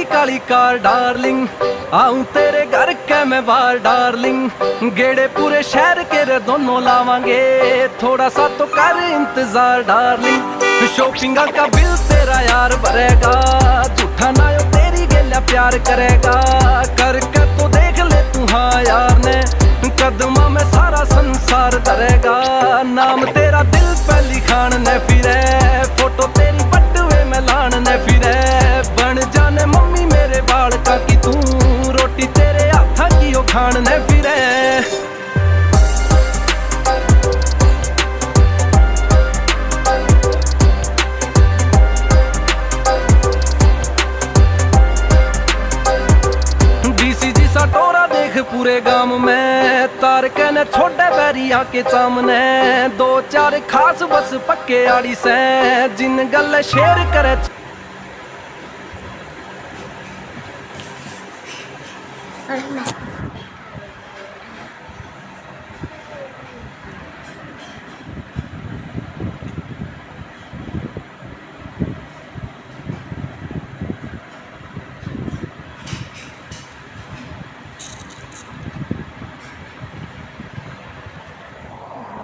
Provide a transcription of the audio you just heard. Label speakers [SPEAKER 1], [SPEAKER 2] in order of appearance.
[SPEAKER 1] काली car darling, आऊं तेरे घर के मैं बार डार्लिंग, गेड़े पूरे शहर के रे दोनों लावांगे, थोड़ा सा तो कर इंतजार डार्लिंग। शॉपिंग का बिल तेरा यार भरेगा, झूठा ना यो तेरी गेल्या प्यार करेगा, करके तो देख ले तू हाँ यार ने, कदमा में सारा संसार धरेगा। नाम तेरा दिल पे लिखान ने फिरे, फोटो तेरी बटवे में लान ने फिरे, बन जाने मम्मी मेरे बाल का की तू, रोटी तेरे हाथा की ओ खान ने फिरे। टोरा देख पूरे गांव में, तार के ने छोटे बैरिया के सामने, दो चार खास बस पक्के आड़ी से, जिन गल शेर करे।